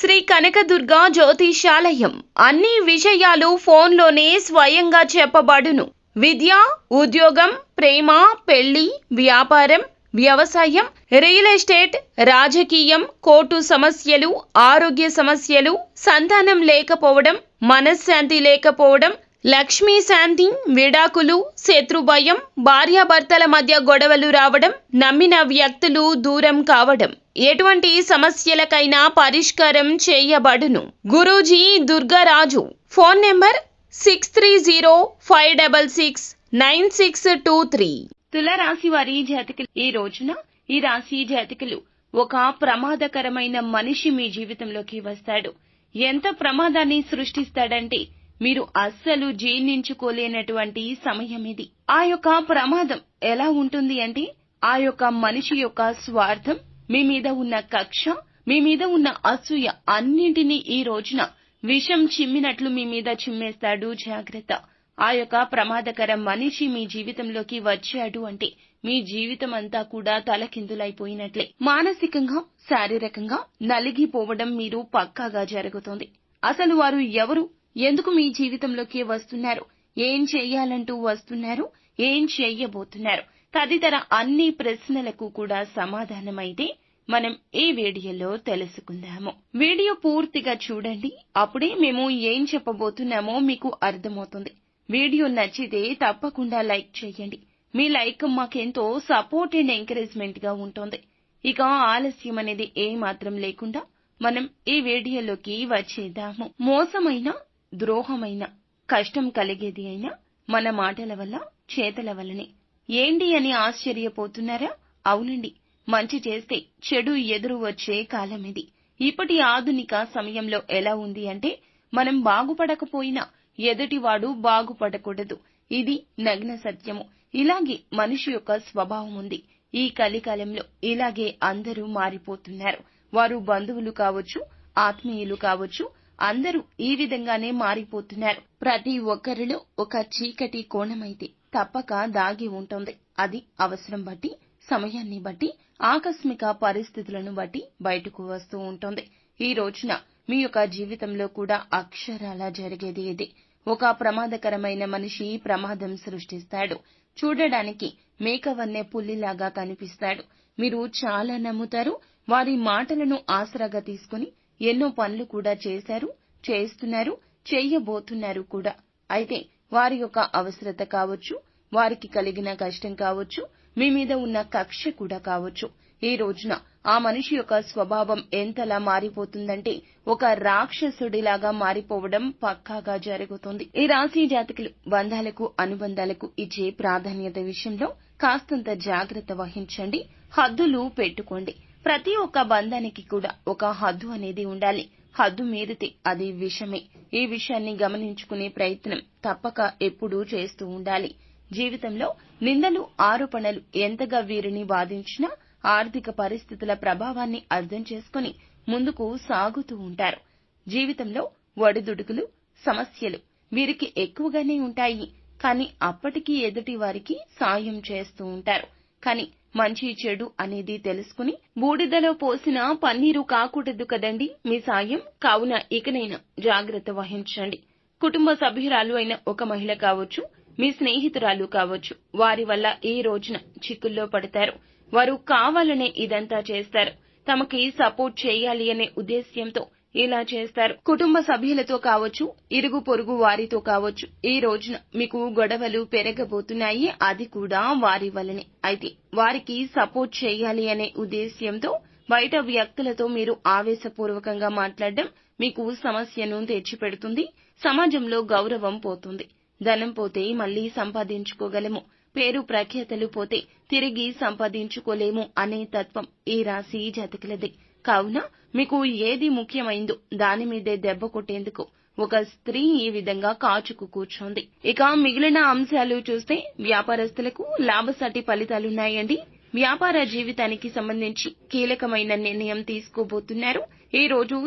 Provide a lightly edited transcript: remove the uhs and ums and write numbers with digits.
శ్రీ కనకదుర్గ జ్యోతిషాలయం అన్ని విషయాలు ఫోన్లోనే స్వయంగా చెప్పబడును. విద్య, ఉద్యోగం, ప్రేమ, పెళ్లి, వ్యాపారం, వ్యవసాయం, రియల్ ఎస్టేట్, రాజకీయం, కోర్టు సమస్యలు, ఆరోగ్య సమస్యలు, సంతానం లేకపోవడం, మనశ్శాంతి లేకపోవడం, లక్ష్మీ శాంతి, విడాకులు, శత్రుభయం, భార్యాభర్తల మధ్య గొడవలు రావడం, నమ్మిన వ్యక్తులు దూరం కావడం, ఎటువంటి సమస్యలకైనా పరిష్కారం చేయబడును. గురూజీ దుర్గారాజు. Phone number 6305669623. తులారాశి వారి జాతకులు, ఈ రోజున ఈ రాశి జాతకులు ఒక ప్రమాదకరమైన మనిషి మీ జీవితంలోకి వస్తాడు. ఎంత ప్రమాదాన్ని సృష్టిస్తాడంటే మీరు అస్సలు జీర్ణించుకోలేనటువంటి సమయం ఇది. ఆ యొక్క ప్రమాదం ఎలా ఉంటుంది అంటే, ఆ యొక్క మనిషి యొక్క స్వార్థం, మీ మీద ఉన్న కక్ష, మీ మీద ఉన్న అసూయ అన్నింటినీ ఈ రోజున విషం చిమ్మినట్లు మీ మీద చిమ్మేస్తాడు. జాగ్రత్త. ఆ యొక్క ప్రమాదకర మనిషి మీ జీవితంలోకి వచ్చాడు అంటే మీ జీవితం అంతా కూడా తలకిందులైపోయినట్లే. మానసికంగా, శారీరకంగా నలిగిపోవడం మీరు పక్కాగా జరుగుతుంది. అసలు వారు ఎవరు, ఎందుకు మీ జీవితంలోకి వస్తున్నారు, ఏం చెయ్యాలంటూ వస్తున్నారు, ఏం చెయ్యబోతున్నారు, తదితర అన్ని ప్రశ్నలకు కూడా సమాధానమైతే మనం ఈ వీడియోలో తెలుసుకుందాము. వీడియో పూర్తిగా చూడండి, అప్పుడే మేము ఏం చెప్పబోతున్నామో మీకు అర్థమవుతుంది. వీడియో నచ్చితే తప్పకుండా లైక్ చేయండి. మీ లైక్ మాకెంతో సపోర్ట్ అండ్ ఎంకరేజ్మెంట్ గా ఉంటుంది. ఇక ఆలస్యం అనేది ఏమాత్రం లేకుండా మనం ఈ వీడియోలోకి వచ్చేద్దాము. మోసమైన, ద్రోహమైన, కష్టం కలిగేది అయినా మన మాటల వల్ల, చేతల వల్లనే. ఏంటి అని ఆశ్చర్యపోతున్నారా? అవునండి, మంచి చేస్తే చెడు ఎదురు వచ్చే కాలం ఇది. ఇప్పటి ఆధునిక సమయంలో ఎలా ఉంది అంటే, మనం బాగుపడకపోయినా ఎదుటివాడు బాగుపడకూడదు. ఇది నగ్న సత్యము. ఇలాగే మనిషి యొక్క స్వభావం ఉంది. ఈ కలికాలంలో ఇలాగే అందరూ మారిపోతున్నారు. వారు బంధువులు కావచ్చు, ఆత్మీయులు కావచ్చు, అందరూ ఈ విధంగానే మారిపోతున్నారు. ప్రతి ఒక్కరిలో ఒక చీకటి కోణమైతే తప్పక దాగి ఉంటుంది. అది అవసరం బట్టి, సమయాన్ని బట్టి, ఆకస్మిక పరిస్థితులను బట్టి బయటకు వస్తూ ఉంటుంది. ఈ రోజున మీ యొక్క జీవితంలో కూడా అక్షరాల జరిగేది ఇది. ఒక ప్రమాదకరమైన మనిషి ప్రమాదం సృష్టిస్తాడు. చూడడానికి మేకవన్నె పుల్లిలాగా కనిపిస్తాడు. మీరు చాలా నమ్ముతారు. వారి మాటలను ఆసరాగా తీసుకుని ఎన్నో పనులు కూడా చేశారు, చేస్తున్నారు, చెయ్యబోతున్నారు కూడా. అయితే వారి యొక్క అవసరత కావచ్చు, వారికి కలిగిన కష్టం కావచ్చు, మీ మీద ఉన్న కక్ష కూడా కావచ్చు. ఈ రోజున ఆ మనిషి యొక్క స్వభావం ఎంతలా మారిపోతుందంటే ఒక రాక్షసుడిలాగా మారిపోవడం పక్కాగా జరుగుతుంది. ఈ రాశి జాతకులు బంధాలకు, అనుబంధాలకు ఇచ్చే ప్రాధాన్యత విషయంలో కాస్తంత జాగ్రత్త వహించండి. హద్దులు పెట్టుకోండి. ప్రతి ఒక్క బంధానికి కూడా ఒక హద్దు అనేది ఉండాలి. హద్దు మీరితే అది విషమే. ఈ విషయాన్ని గమనించుకునే ప్రయత్నం తప్పక ఎప్పుడూ చేస్తూ ఉండాలి. జీవితంలో నిందలు, ఆరోపణలు ఎంతగా వీరిని బాధించినా ఆర్థిక పరిస్థితుల ప్రభావాన్ని అర్థం చేసుకుని ముందుకు సాగుతూ ఉంటారు. జీవితంలో ఒడిదుడుకులు, సమస్యలు వీరికి ఎక్కువగానే ఉంటాయి. కానీ అప్పటికీ ఎదుటి వారికి సాయం చేస్తూ ఉంటారు. కానీ మంచి చెడు అనేది తెలుసుకుని బూడిదలో పోసిన పన్నీరు కాకూడదు కదండి మీ సాయం. కావున ఇకనైనా జాగ్రత్త వహించండి. కుటుంబ సభ్యురాలు అయిన ఒక మహిళ కావచ్చు, మీ స్నేహితురాలు కావచ్చు, వారి వల్ల ఈ రోజున చిక్కుల్లో పడతారు. వారు కావాలనే ఇదంతా చేస్తారు. తమకి సపోర్ట్ చేయాలి అనే ఉద్దేశ్యంతో ఇలా చేస్తారు. కుటుంబ సభ్యులతో కావచ్చు, ఇరుగు పొరుగు వారితో కావచ్చు, ఈ రోజున మీకు గొడవలు పెరగబోతున్నాయి. అది కూడా వారి వల్లనే. అయితే వారికి సపోర్ట్ చేయాలి అనే ఉద్దేశ్యంతో బయట వ్యక్తులతో మీరు ఆవేశపూర్వకంగా మాట్లాడడం మీకు సమస్యను తెచ్చిపెడుతుంది. సమాజంలో గౌరవం పోతుంది. ధనం పోతే మళ్లీ సంపాదించుకోగలము, పేరు ప్రఖ్యాతలు పోతే తిరిగి సంపాదించుకోలేము అనే తత్వం ఈ రాశి జాతకులది. కావున మీకు ఏది ముఖ్యమైందో దాని మీదే దెబ్బ కొట్టేందుకు ఒక స్త్రీ ఈ విధంగా కాచుకు కూర్చోంది. ఇక మిగిలిన అంశాలు చూస్తే వ్యాపారస్తులకు లాభసాటి ఫలితాలున్నాయండి. వ్యాపార జీవితానికి సంబంధించి కీలకమైన నిర్ణయం తీసుకోబోతున్నారు. ఈ రోజు